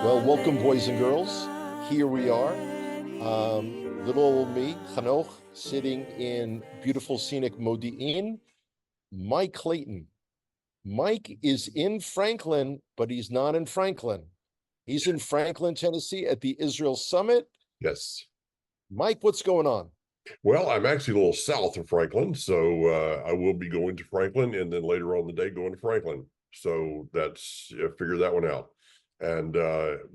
Well, welcome, boys and girls. Here we are. Little old me, Chanoch, sitting in beautiful scenic Modi'in. Mike Clayton. Mike is in Franklin, but he's not in Franklin. He's in Franklin, Tennessee at the Israel Summit. Yes. Mike, what's going on? Well, I'm actually a little south of Franklin, so I will be going to Franklin and then later on in the day going to Franklin. So that's figure that one out. And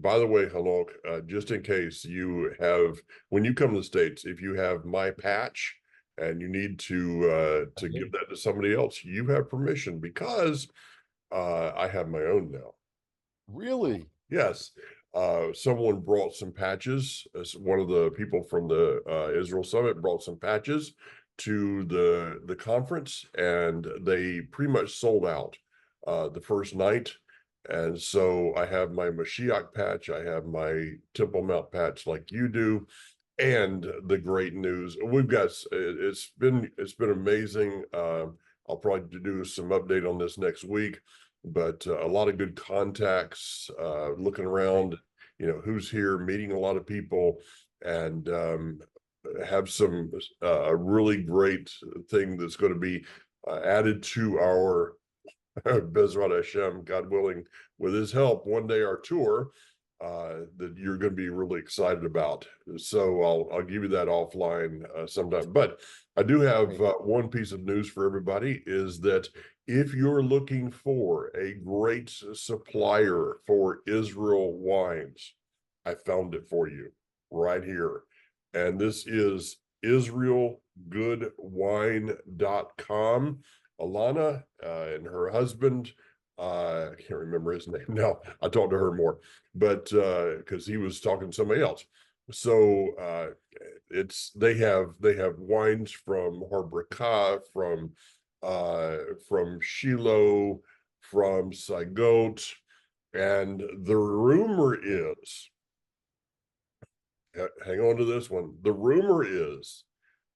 by the way, Hanok, just in case you have, when you come to the States, if you have my patch and you need to give that to somebody else, you have permission because I have my own now. Really? Yes. Someone brought some patches. One of the people from the Israel Summit brought some patches to the conference, and they pretty much sold out the first night. And so I have my Mashiach patch, I have my Temple Mount patch, like you do, and the great news we've got. It's been amazing. I'll probably do some update on this next week, but a lot of good contacts, looking around, who's here, meeting a lot of people, and have some a really great thing that's going to be added to our Bezrat Hashem, God willing, with his help, one day our tour that you're going to be really excited about. So I'll give you that offline sometime. But I do have one piece of news for everybody is that if you're looking for a great supplier for Israel wines, I found it for you right here. And this is israelgoodwine.com. Alana and her husband, I can't remember his name now. I talked to her more, but because he was talking to somebody else. So they have wines from Harbrika, from Shiloh, from Saigot, and the rumor is, hang on to this one. The rumor is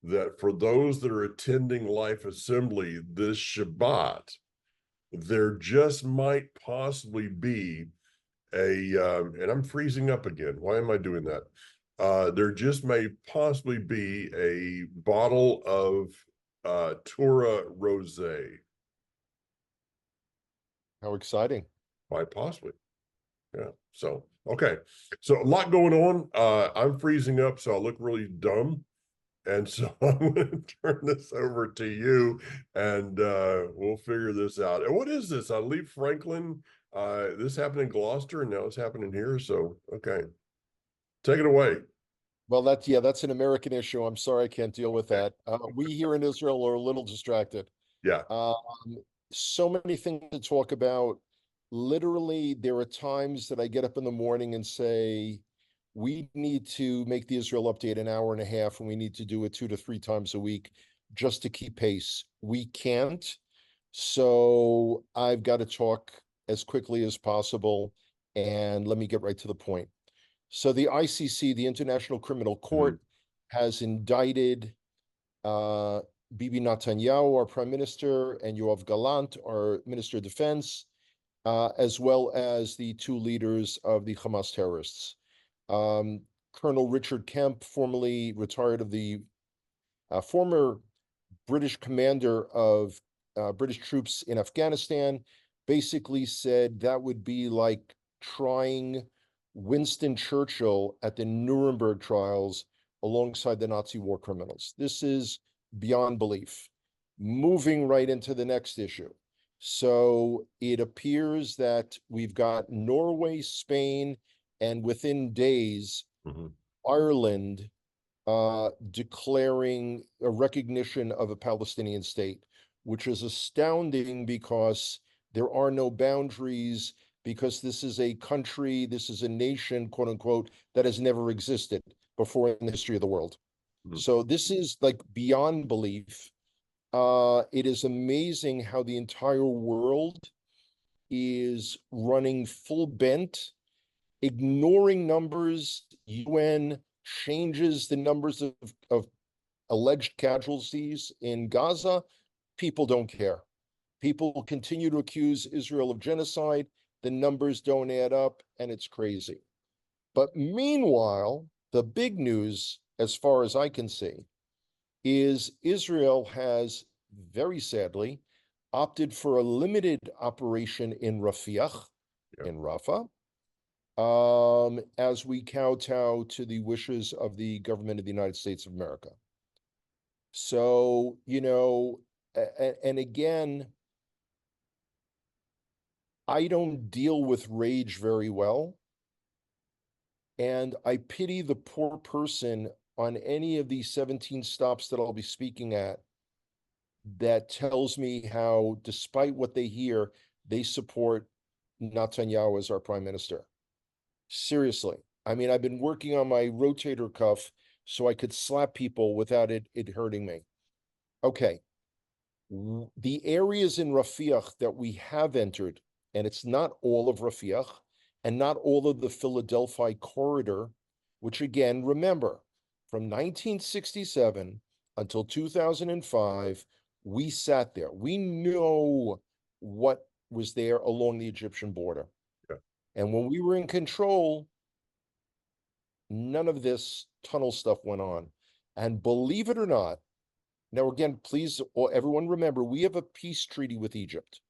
that for those that are attending Life Assembly this Shabbat, there just might possibly be and I'm freezing up again. Why am I doing that? There just may possibly be a bottle of Tura Rosé. How exciting. Quite possibly. Yeah. So, okay. So a lot going on. I'm freezing up, so I look really dumb. And so I'm going to turn this over to you, and we'll figure this out. And what is this? I leave Franklin. This happened in Gloucester, and now it's happening here. So, okay, take it away. Well, that's an American issue. I'm sorry I can't deal with Okay. that. We here in Israel are a little distracted. Yeah. Um, so many things to talk about. Literally, there are times that I get up in the morning and say, we need to make the Israel update an hour and a half, and we need to do it 2 to 3 times a week just to keep pace. We can't. So I've got to talk as quickly as possible. And let me get right to the point. So the ICC, the International Criminal Mhm. Court, has indicted uh, Bibi Netanyahu, our prime minister, and Yoav Gallant, our minister of defense, as well as the two leaders of the Hamas terrorists. Um, Colonel Richard Kemp, formerly retired of the former British commander of British troops in Afghanistan, basically said that would be like trying Winston Churchill at the Nuremberg trials alongside the Nazi war criminals. This is beyond belief. Moving right into the next issue. So it appears that we've got Norway, Spain, and within days, Mhm. Ireland declaring a recognition of a Palestinian state, which is astounding because there are no boundaries, because this is a country, this is a nation, quote unquote, that has never existed before in the history of the world. Mhm. So this is like beyond belief. It is amazing how the entire world is running full bent, ignoring numbers. UN changes the numbers of alleged casualties in Gaza. People don't care. People continue to accuse Israel of genocide. the numbers don't add up, and it's crazy. But meanwhile, the big news, as far as I can see, is Israel has very sadly opted for a limited operation in Rafiah, Yeah. in Rafah, as we kowtow to the wishes of the government of the United States of America. So, and again, I don't deal with rage very well. And I pity the poor person on any of these 17 stops that I'll be speaking at that tells me how, despite what they hear, they support Netanyahu as our prime minister. Seriously. I mean, I've been working on my rotator cuff so I could slap people without it hurting me. Okay. The areas in Rafiah that we have entered, and it's not all of Rafiah and not all of the Philadelphia corridor, which again, remember, from 1967 until 2005, we sat there. We know what was there along the Egyptian border. Yeah. And when we were in control, none of this tunnel stuff went on. And believe it or not, now again, please, everyone remember, we have a peace treaty with Egypt.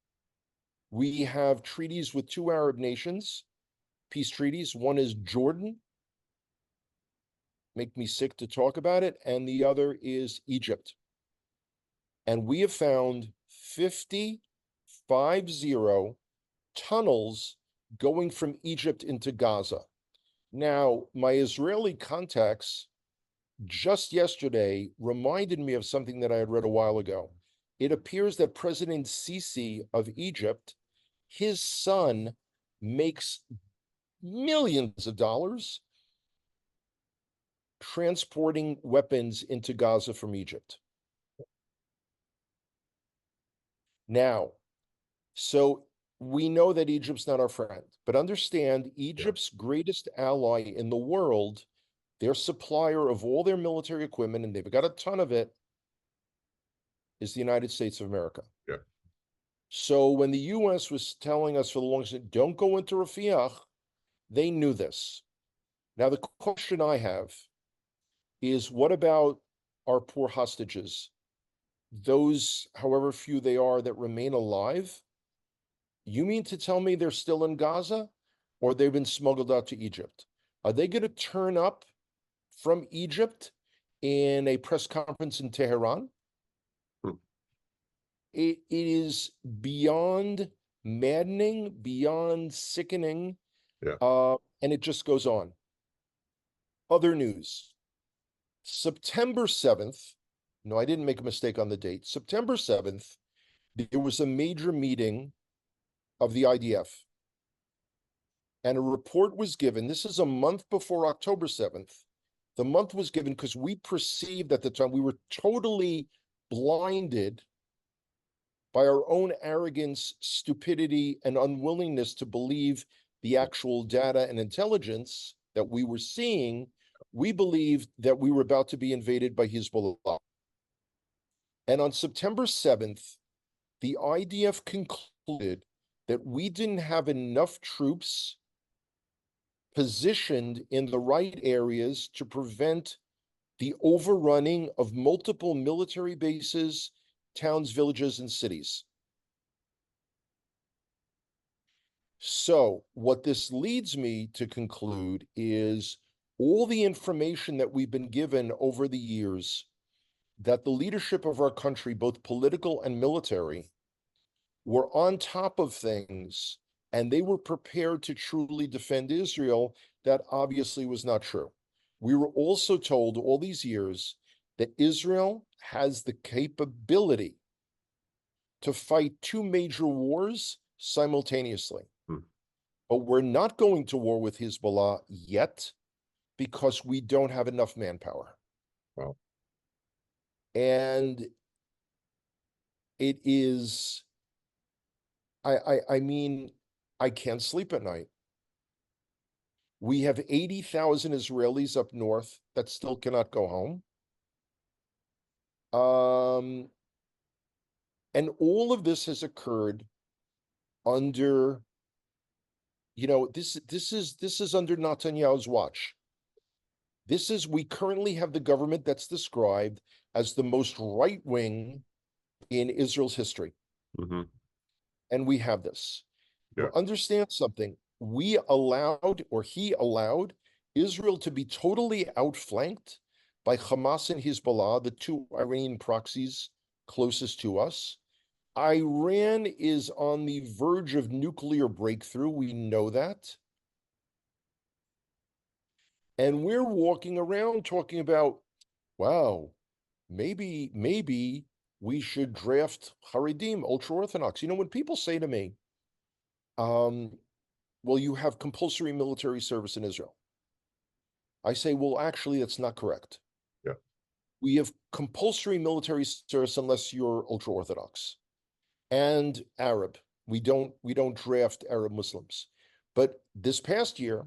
We have treaties with two Arab nations, peace treaties. One is Jordan, make me sick to talk about it, and the other is Egypt. And we have found 50 tunnels going from Egypt into Gaza. Now, my Israeli contacts just yesterday reminded me of something that I had read a while ago. It appears that President Sisi of Egypt, his son makes millions of dollars transporting weapons into Gaza from Egypt. Now, so we know that Egypt's not our friend, but understand Egypt's greatest ally in the world, their supplier of all their military equipment, and they've got a ton of it, is the United States of America. Yeah. So when the US was telling us for the longest time, don't go into Rafiah, they knew this. Now, the question I have is, what about our poor hostages? Those, however few they are, that remain alive? You mean to tell me they're still in Gaza, or they've been smuggled out to Egypt? Are they going to turn up from Egypt in a press conference in Tehran? It is beyond maddening, beyond sickening, Yeah. and it just goes on. Other news. September 7th, no, I didn't make a mistake on the date. September 7th, there was a major meeting of the IDF. And a report was given. This is a month before October 7th. The month was given because we perceived at the time, we were totally blinded by our own arrogance, stupidity, and unwillingness to believe the actual data and intelligence that we were seeing. We believed that we were about to be invaded by Hezbollah. And on September 7th, the IDF concluded that we didn't have enough troops positioned in the right areas to prevent the overrunning of multiple military bases, towns, villages, and cities. So what this leads me to conclude is all the information that we've been given over the years that the leadership of our country, both political and military, were on top of things and they were prepared to truly defend Israel. That obviously was not true. We were also told all these years that Israel has the capability to fight two major wars simultaneously. But we're not going to war with Hezbollah yet because we don't have enough manpower. Wow. And it is, I mean, I can't sleep at night. We have 80,000 Israelis up north that still cannot go home. And all of this has occurred under this is under Netanyahu's watch. We currently have the government that's described as the most right wing in Israel's history. Hmm. And we have this. Yeah. But understand something. He allowed Israel to be totally outflanked by Hamas and Hezbollah, the two Iranian proxies closest to us. Iran is on the verge of nuclear breakthrough. We know that. And we're walking around talking about, wow, maybe we should draft Haredim, ultra-Orthodox. When people say to me, well, you have compulsory military service in Israel, I say, well, actually, that's not correct. Yeah. We have compulsory military service unless you're ultra-Orthodox and Arab. We don't draft Arab Muslims. But this past year,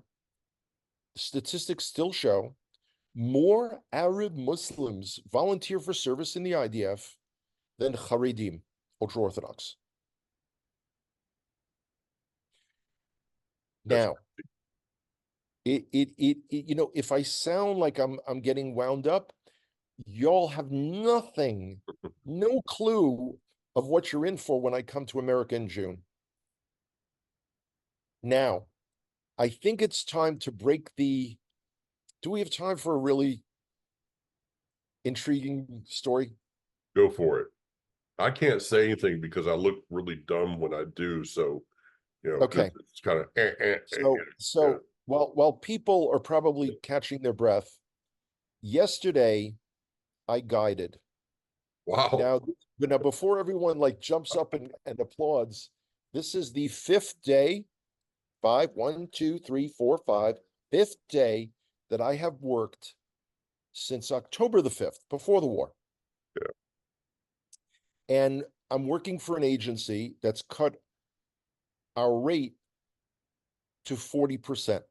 statistics still show more Arab Muslims volunteer for service in the IDF than Haredim, ultra-Orthodox. Now, if I sound like I'm getting wound up, y'all have nothing, no clue of what you're in for when I come to America in June. Now, I think it's time to break the. Do we have time for a really intriguing story? Go for it. I can't say anything because I look really dumb when I do. So, 'cause Okay. it's kind of. So while people are probably catching their breath, yesterday I guided. Wow. Now before everyone like jumps up and applauds, this is the fifth day, 1, 2, 3, 4, 5, fifth day that I have worked since October the 5th, before the war. Yeah. And I'm working for an agency that's cut our rate to 40%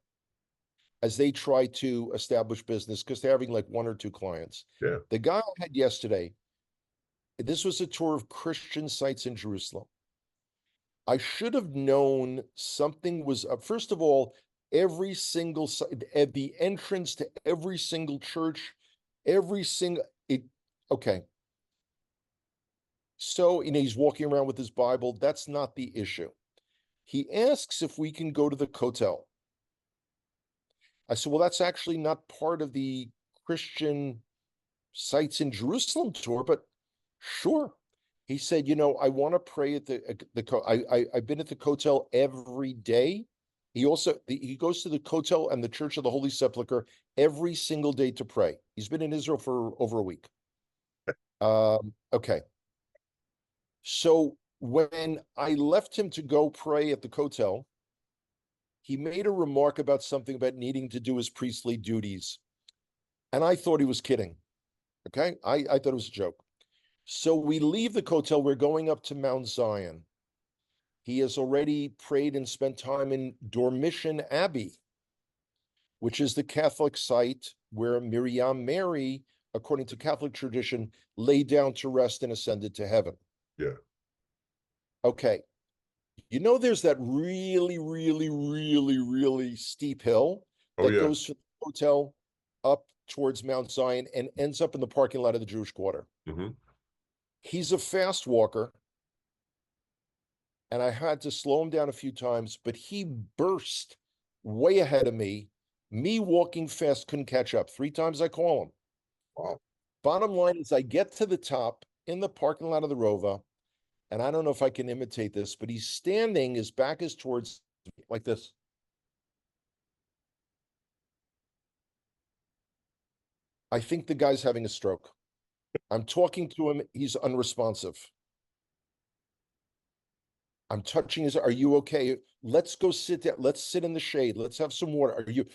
as they try to establish business because they're having like 1 or 2 clients. Yeah. The guy I had yesterday, this was a tour of Christian sites in Jerusalem. I should have known something was up. First of all, every single site, at the entrance to every single church, okay. So, he's walking around with his Bible. That's not the issue. He asks if we can go to the Kotel. I said, well, that's actually not part of the Christian sites in Jerusalem tour, but sure. He said, I want to pray at I've been at the Kotel every day. He goes to the Kotel and the Church of the Holy Sepulchre every single day to pray. He's been in Israel for over a week. Okay. So when I left him to go pray at the Kotel, he made a remark about something about needing to do his priestly duties. And I thought he was kidding. Okay. I thought it was a joke. So we leave the Kotel. We're going up to Mount Zion. He has already prayed and spent time in Dormition Abbey, which is the Catholic site where Miriam Mary, according to Catholic tradition, lay down to rest and ascended to heaven. Yeah. Okay. There's that really, really, really, really steep hill that goes from the hotel up towards Mount Zion and ends up in the parking lot of the Jewish Quarter. Mm-hmm. He's a fast walker, and I had to slow him down a few times, but he burst way ahead of me. Me walking fast couldn't catch up. 3 times I call him. Wow. Bottom line is I get to the top in the parking lot of the Rova, and I don't know if I can imitate this, but he's standing, his back is towards me, like this. I think the guy's having a stroke. I'm talking to him, he's unresponsive. I'm touching his, are you okay? Let's go sit down. Let's sit in the shade. Let's have some water. Do you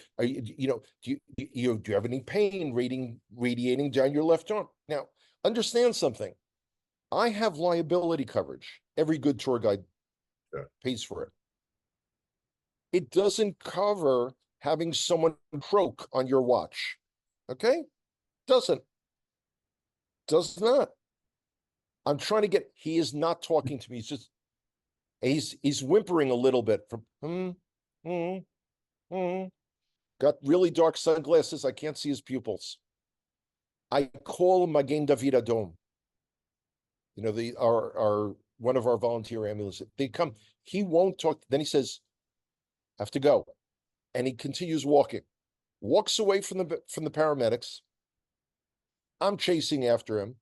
have any pain radiating down your left arm? Now, understand something. I have liability coverage. Every good tour guide pays for it. It doesn't cover having someone croak on your watch. Okay? Does not. I'm trying to he is not talking to me. He's just, he's whimpering a little bit from, mm, mm. Got really dark sunglasses. I can't see his pupils. I call Magen David Adom. You know, our one of our volunteer ambulances. They come. He won't talk. Then he says, "I have to go," and he continues walking. Walks away from the paramedics. I'm chasing after him.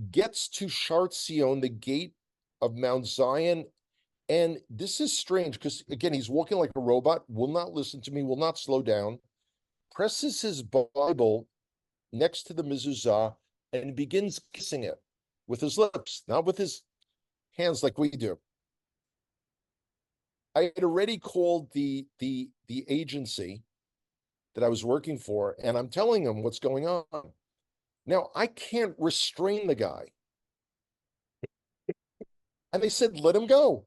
Gets to Shart Zion, the gate of Mount Zion. And this is strange because, again, he's walking like a robot, will not listen to me, will not slow down, presses his Bible next to the mezuzah and begins kissing it with his lips, not with his hands like we do. I had already called the agency that I was working for, and I'm telling them what's going on. Now, I can't restrain the guy. And they said, let him go.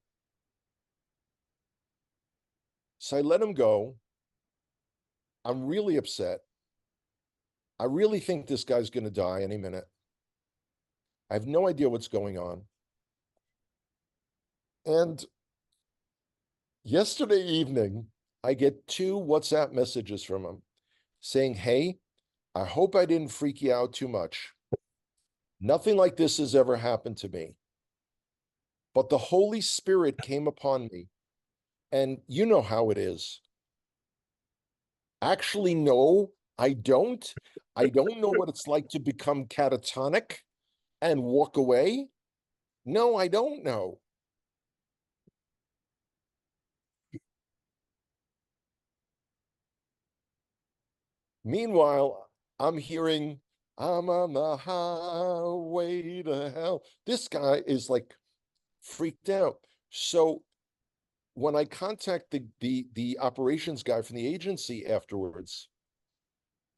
So I let him go. I'm really upset. I really think this guy's going to die any minute. I have no idea what's going on. And yesterday evening, I get 2 WhatsApp messages from him saying, hey, I hope I didn't freak you out too much. Nothing like this has ever happened to me. But the Holy Spirit came upon me. And you know how it is. Actually, no, I don't. I don't know what it's like to become catatonic and walk away. No, I don't know. Meanwhile, I'm hearing, I'm on the highway to hell. This guy is like freaked out. So when I contact the operations guy from the agency afterwards,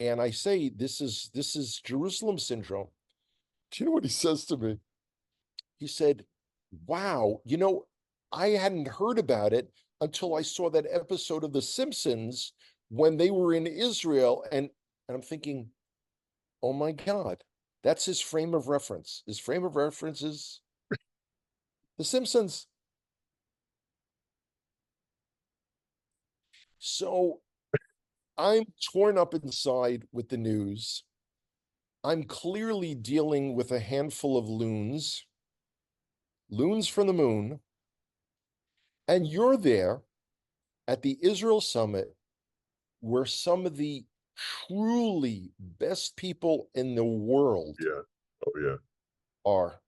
and I say this is Jerusalem syndrome, do you know what he says to me? He said, wow, you know, I hadn't heard about it until I saw that episode of The Simpsons when they were in Israel. And I'm thinking, oh my God, that's his frame of reference. His frame of reference is The Simpsons. So I'm torn up inside with the news. I'm clearly dealing with a handful of loons from the moon. And you're there at the Israel summit where some of the truly best people in the world Yeah. Oh yeah. are.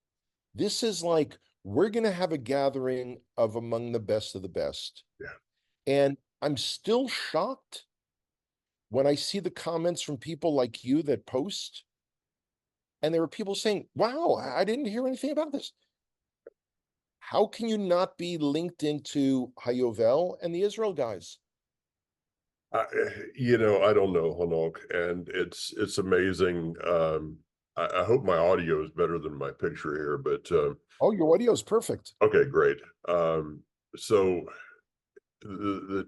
This is like, we're going to have a gathering of among the best of the best. Yeah. And I'm still shocked when I see the comments from people like you that post. And there are people saying, wow, I didn't hear anything about this. How can you not be linked into Hayovel and the Israel guys? I, I don't know, Hanok, and it's amazing. I hope my audio is better than my picture here, but Oh, your audio is perfect. okay, great. So the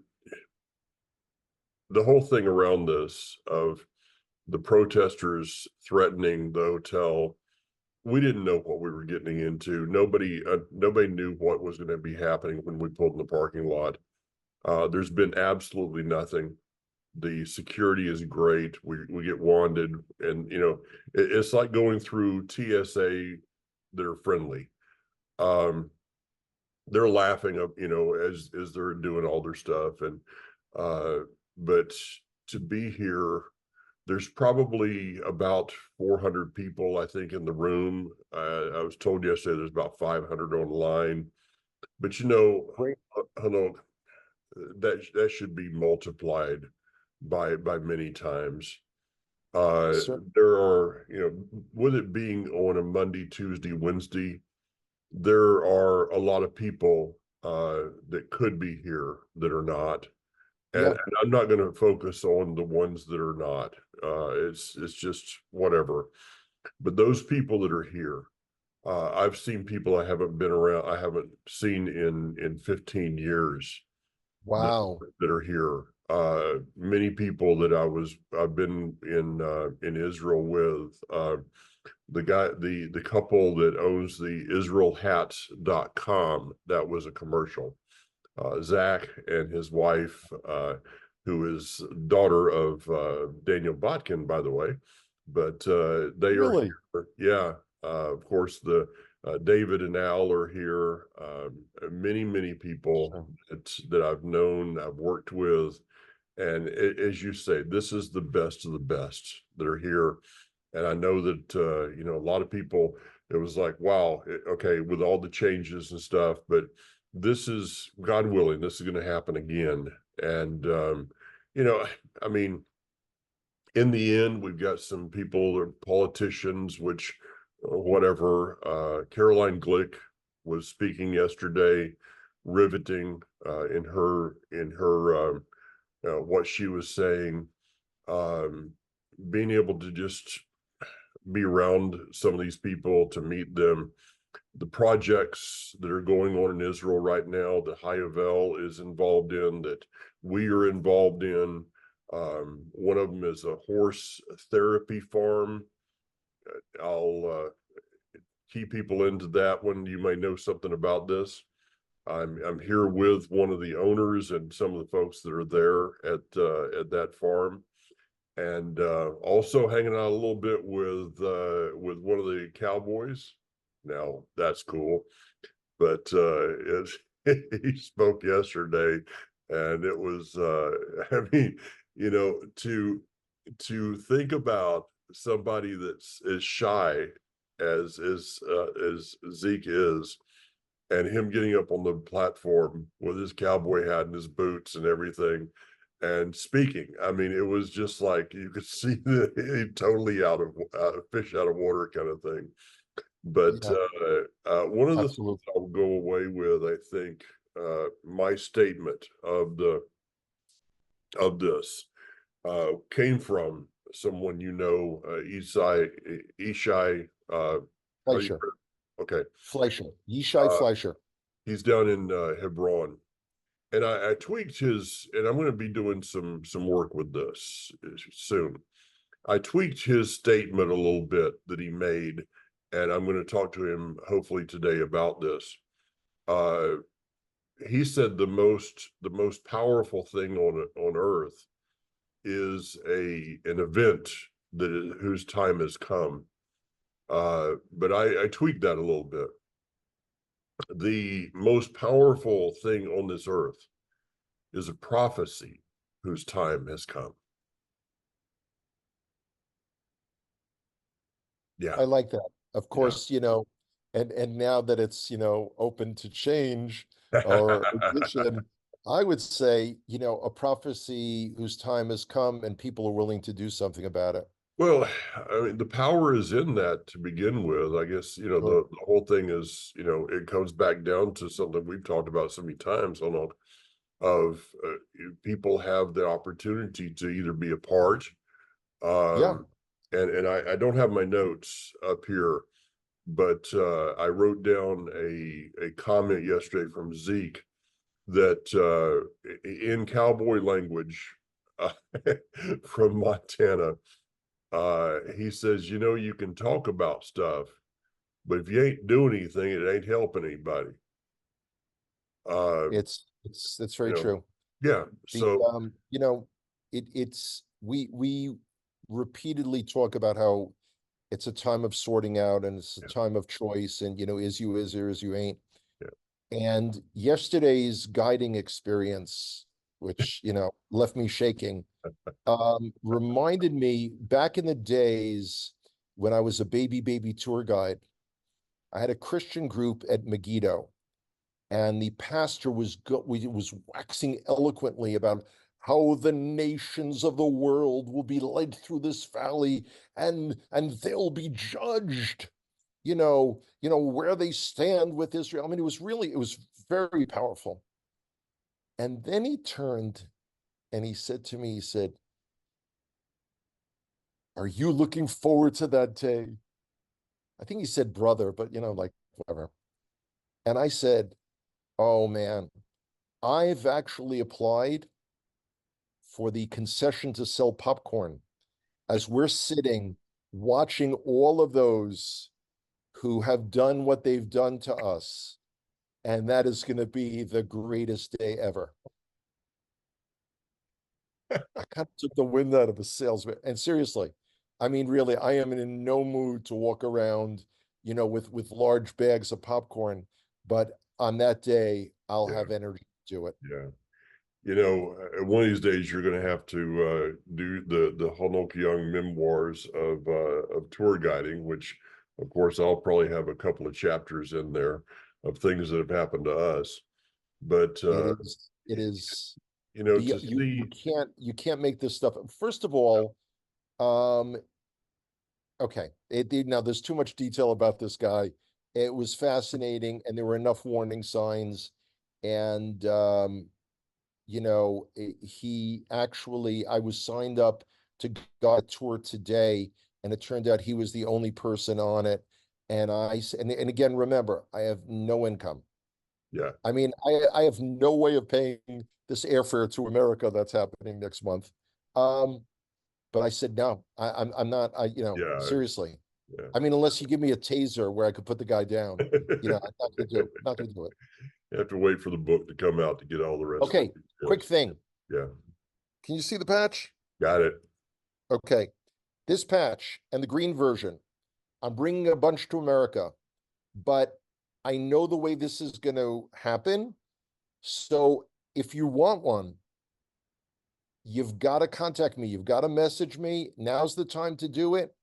the whole thing around this of the protesters threatening the hotel, we didn't know what we were getting into. Nobody knew what was going to be happening when we pulled in the parking lot. There's been absolutely nothing. The security is great. We get wanded, and it's like going through TSA. They're friendly. They're laughing up, as they're doing all their stuff, and but to be here, there's probably about 400 people, I think, in the room. I was told yesterday there's about 500 online, but Great. Hanok, that should be multiplied by many times. Sir. There are, with it being on a Monday, Tuesday, Wednesday, there are a lot of people that could be here that are not. And, Yeah. and I'm not going to focus on the ones that are not. It's just whatever. But those people that are here, I've seen people I haven't seen in 15 years that, Wow. that are here. Many people that I've been in Israel with. The couple that owns the israelhats.com, that was a commercial. Zach and his wife, who is daughter of Daniel Botkin, by the way. But they are Really? here. Yeah. Of course, the David and Al are here. Many people that I've known, I've worked with. And as you say, this is the best of the best that are here. And I know that, a lot of people, it was like, wow, okay, with all the changes and stuff, but this is, God willing, this is going to happen again. And, you know, I mean, in the end, we've got some people, or politicians, which, whatever, Caroline Glick was speaking yesterday, riveting, in her what she was saying, um, being able to just be around some of these people, to meet them, the projects that are going on in Israel right now that Hayavel is involved in, that we are involved in. One of them is a horse therapy farm. I'll key people into that one. You may know something about this. I'm here with one of the owners and some of the folks that are there at that farm, and also hanging out a little bit with one of the cowboys. Now that's cool, but he spoke yesterday, and it was I mean, to think about somebody that's as shy as Zeke is, and him getting up on the platform with his cowboy hat and his boots and everything and speaking. I mean, it was just like you could see that he totally out of fish out of water kind of thing. But Yeah, one of the things absolutely. I'll go away with, I think, my statement of this came from someone, Ishai. Are you Fleischer, okay? Fleischer, Yishai Uh, Fleischer. he's down in Hebron, and I tweaked his, and I'm going to be doing some work with this soon. I tweaked his statement a little bit that he made, and I'm going to talk to him hopefully today about this. Uh, he said the most powerful thing on earth is an event whose time has come. But I tweaked that a little bit. The most powerful thing on this earth is a prophecy whose time has come. Yeah, I like that. Of yeah. course, and now that it's, open to change or addition, I would say, a prophecy whose time has come and people are willing to do something about it. Well, I mean, the power is in that to begin with. I guess, Sure. the whole thing is, it comes back down to something we've talked about so many times on of people have the opportunity to either be a part, Yeah, um, and I don't have my notes up here, but I wrote down a comment yesterday from Zeke that in cowboy language, uh, from Montana, he says, you can talk about stuff, but if you ain't doing anything, it ain't helping anybody. Uh, it's you very know, true. yeah. The So it's we repeatedly talk about how it's a time of sorting out and it's a yeah, time of choice and is or is you ain't. yeah. And yesterday's guiding experience, which, left me shaking, reminded me back in the days when I was a baby tour guide. I had a Christian group at Megiddo, and the pastor was waxing eloquently about how the nations of the world will be led through this valley and they'll be judged, where they stand with Israel. I mean, it was very powerful. And then he turned and he said to me, he said, "Are you looking forward to that day?" I think he said brother, but like whatever. And I said, "Oh man, I've actually applied for the concession to sell popcorn as we're sitting watching all of those who have done what they've done to us and that is going to be the greatest day ever. I kind of took the wind out of the sails, and seriously, I mean, really, I am in no mood to walk around, with large bags of popcorn. But on that day, I'll Yeah, have energy to do it. yeah. One of these days you're going to have to do the Young memoirs of tour guiding, which of course I'll probably have a couple of chapters in there of things that have happened to us. But It is to you see, can't make this stuff. First of all, um, okay, now there's too much detail about this guy. It was fascinating, and there were enough warning signs, and he actually, I was signed up to go on a tour today, and it turned out he was the only person on it. And again, remember, I have no income. yeah, I mean, I have no way of paying this airfare to America that's happening next month. Um, but I said no, I'm not. yeah, Seriously. yeah. I mean, unless you give me a taser where I could put the guy down, I'm not gonna do it. You have to wait for the book to come out to get all the rest of Okay, the quick details. thing. Yeah, Can you see the patch? got it. Okay, this patch and the green version, I'm bringing a bunch to America, but I know the way this is going to happen. So if you want one, you've got to contact me. You've got to message me. Now's the time to do it.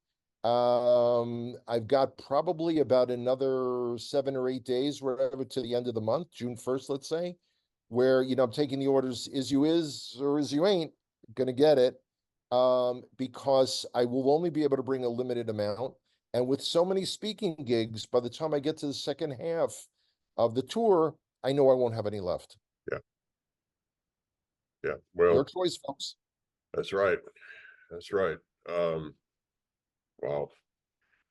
I've got probably about another 7 or 8 days, whatever, to the end of the month, June 1st, let's say, where, I'm taking the orders is you is or is you ain't gonna get it. Because I will only be able to bring a limited amount. And with so many speaking gigs, by the time I get to the second half of the tour, I know I won't have any left. Yeah, yeah. Your Well, choice, folks. that's right. That's right. Wow.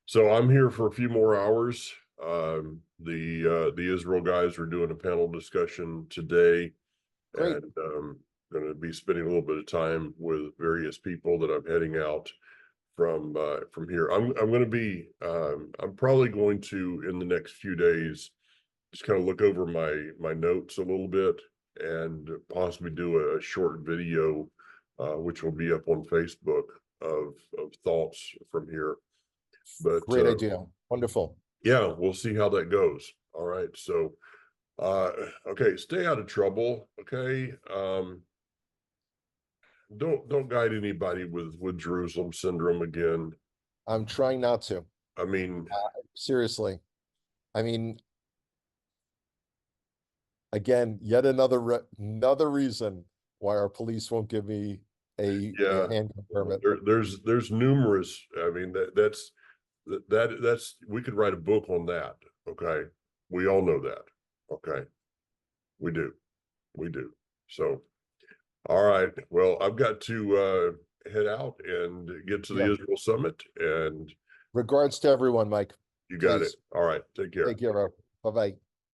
So I'm here for a few more hours. The Israel guys are doing a panel discussion today, Great. and going to be spending a little bit of time with various people that I'm heading out from here. I'm going to be I'm probably going to, in the next few days, just kind of look over my notes a little bit and possibly do a short video, which will be up on Facebook of thoughts from here. But Great idea. Wonderful. yeah, we'll see how that goes. All right. So uh okay, stay out of trouble. Okay. Don't guide anybody with Jerusalem syndrome again. I'm trying not to. I mean, Seriously. I mean, again, yet another reason why our police won't give me a yeah, handgun permit. there's numerous. I mean, that's we could write a book on that. Okay. We all know that. Okay. We do. We do. So all right. Well, I've got to head out and get to the Yeah. Israel summit, and Regards to everyone, Mike. you got it. Please All right. Take care. take care. Bye bye.